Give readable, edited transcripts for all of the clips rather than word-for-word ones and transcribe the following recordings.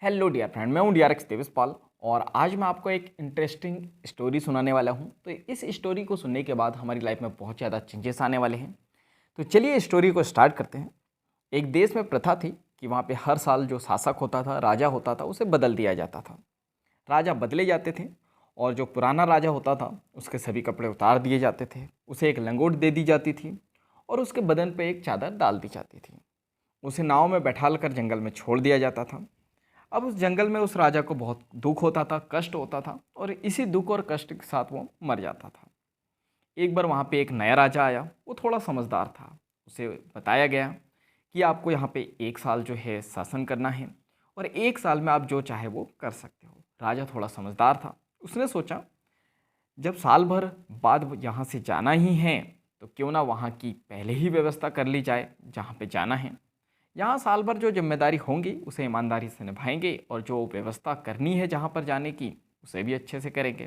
Hello dear friend, मैं हूं DRX Deveshpal और आज मैं आपको एक इंटरेस्टिंग स्टोरी सुनाने वाला हूं। तो इस स्टोरी को सुनने के बाद हमारी लाइफ में बहुत ज़्यादा चेंजेस आने वाले हैं। तो चलिए स्टोरी को स्टार्ट करते हैं। एक देश में प्रथा थी कि वहाँ पे हर साल जो शासक होता था, राजा होता था, उसे बदल दिया जाता था। राजा बदले जाते थे और जो पुराना राजा होता था उसके सभी कपड़े उतार दिए जाते थे, उसे एक लंगोट दे दी जाती थी और उसके बदन पर एक चादर डाल दी जाती थी। उसे नाव में बैठाल कर जंगल में छोड़ दिया जाता था। अब उस जंगल में उस राजा को बहुत दुख होता था, कष्ट होता था और इसी दुख और कष्ट के साथ वो मर जाता था। एक बार वहाँ पे एक नया राजा आया। वो थोड़ा समझदार था। उसे बताया गया कि आपको यहाँ पे 1 साल जो है शासन करना है और 1 साल में आप जो चाहे वो कर सकते हो। राजा थोड़ा समझदार था। उसने सोचा जब साल भर बाद यहाँ से जाना ही है तो क्यों ना वहाँ की पहले ही व्यवस्था कर ली जाए जहाँ पे जाना है। यहाँ साल भर जो जिम्मेदारी होंगी उसे ईमानदारी से निभाएंगे और जो व्यवस्था करनी है जहाँ पर जाने की उसे भी अच्छे से करेंगे।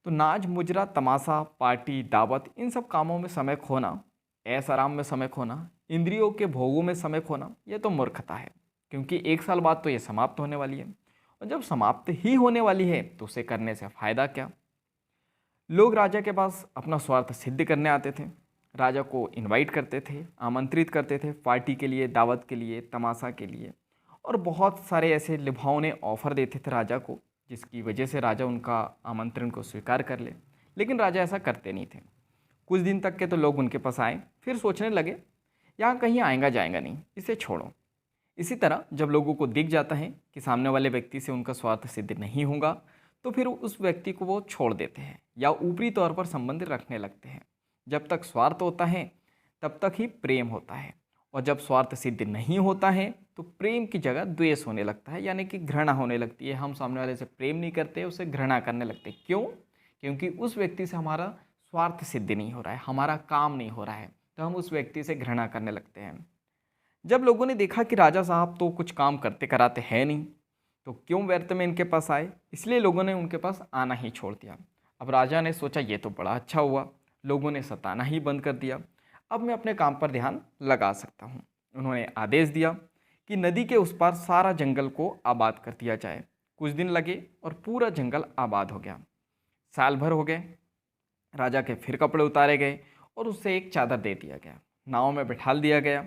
तो नाच मुजरा तमाशा पार्टी दावत इन सब कामों में समय खोना, ऐश आराम में समय खोना, इंद्रियों के भोगों में समय खोना, ये तो मूर्खता है। क्योंकि 1 साल बाद तो ये समाप्त होने वाली है और जब समाप्त ही होने वाली है तो उसे करने से फ़ायदा क्या। लोग राजा के पास अपना स्वार्थ सिद्ध करने आते थे। राजा को इनवाइट करते थे, आमंत्रित करते थे पार्टी के लिए, दावत के लिए, तमाशा के लिए और बहुत सारे ऐसे लुभावने ऑफर देते थे राजा को, जिसकी वजह से राजा उनका आमंत्रण को स्वीकार कर ले। लेकिन राजा ऐसा करते नहीं थे। कुछ दिन तक के तो लोग उनके पास आए, फिर सोचने लगे यहाँ कहीं आएगा जाएगा नहीं, इसे छोड़ो। इसी तरह जब लोगों को दिख जाता है कि सामने वाले व्यक्ति से उनका स्वार्थ सिद्ध नहीं होगा तो फिर उस व्यक्ति को वो छोड़ देते हैं या ऊपरी तौर पर संबंध रखने लगते हैं। जब तक स्वार्थ होता है तब तक ही प्रेम होता है और जब स्वार्थ सिद्ध नहीं होता है तो प्रेम की जगह द्वेष होने लगता है, यानी कि घृणा होने लगती है। हम सामने वाले से प्रेम नहीं करते, उसे घृणा करने लगते। क्यों? क्योंकि उस व्यक्ति से हमारा स्वार्थ सिद्ध नहीं हो रहा है, हमारा काम नहीं हो रहा है, तो हम उस व्यक्ति से घृणा करने लगते हैं। जब लोगों ने देखा कि राजा साहब तो कुछ काम करते कराते हैं नहीं, तो क्यों व्यर्थ में इनके पास आए, इसलिए लोगों ने उनके पास आना ही छोड़ दिया। अब राजा ने सोचा ये तो बड़ा अच्छा हुआ, लोगों ने सताना ही बंद कर दिया, अब मैं अपने काम पर ध्यान लगा सकता हूँ। उन्होंने आदेश दिया कि नदी के उस पार सारा जंगल को आबाद कर दिया जाए। कुछ दिन लगे और पूरा जंगल आबाद हो गया। साल भर हो गए, राजा के फिर कपड़े उतारे गए और उससे एक चादर दे दिया गया, नाव में बिठाल दिया गया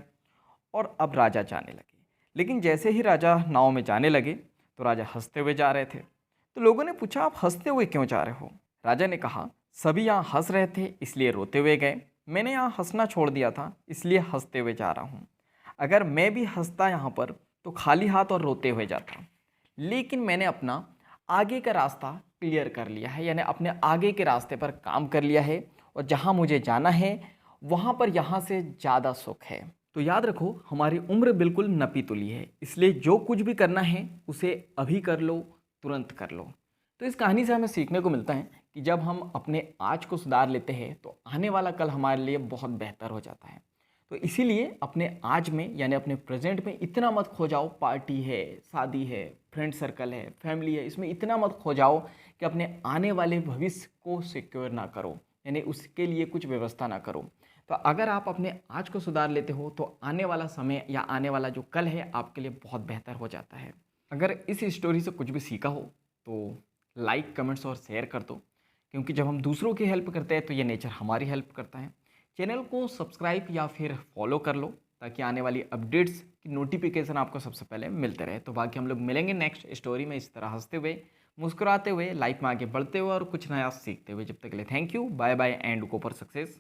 और अब राजा जाने लगे। लेकिन जैसे ही राजा नाव में जाने लगे तो राजा हंसते हुए जा रहे थे। तो लोगों ने पूछा आप हंसते हुए क्यों जा रहे हो? राजा ने कहा सभी यहाँ हंस रहे थे इसलिए रोते हुए गए, मैंने यहाँ हंसना छोड़ दिया था इसलिए हंसते हुए जा रहा हूँ। अगर मैं भी हंसता यहाँ पर तो खाली हाथ और रोते हुए जाता, लेकिन मैंने अपना आगे का रास्ता क्लियर कर लिया है, यानी अपने आगे के रास्ते पर काम कर लिया है और जहाँ मुझे जाना है वहाँ पर यहाँ से ज़्यादा सुख है। तो याद रखो हमारी उम्र बिल्कुल नपी तुली है, इसलिए जो कुछ भी करना है उसे अभी कर लो, तुरंत कर लो। तो इस कहानी से हमें सीखने को मिलता है कि जब हम अपने आज को सुधार लेते हैं तो आने वाला कल हमारे लिए बहुत बेहतर हो जाता है। तो इसीलिए अपने आज में यानी अपने प्रेजेंट में इतना मत खो जाओ, पार्टी है, शादी है, फ्रेंड सर्कल है, फैमिली है, इसमें इतना मत खो जाओ कि अपने आने वाले भविष्य को सिक्योर ना करो, यानी उसके लिए कुछ व्यवस्था ना करो। तो अगर आप अपने आज को सुधार लेते हो तो आने वाला समय या आने वाला जो कल है आपके लिए बहुत बेहतर हो जाता है। अगर इस स्टोरी से कुछ भी सीखा हो तो लाइक, कमेंट्स और शेयर कर दो, क्योंकि जब हम दूसरों की हेल्प करते हैं तो ये नेचर हमारी हेल्प करता है। चैनल को सब्सक्राइब या फिर फॉलो कर लो ताकि आने वाली अपडेट्स की नोटिफिकेशन आपको सबसे पहले मिलते रहे। तो बाकी हम लोग मिलेंगे नेक्स्ट स्टोरी में इस तरह हंसते हुए, मुस्कुराते हुए, लाइफ में आगे बढ़ते हुए और कुछ नया सीखते हुए। जब तक के लिए thank you, bye bye and go for success.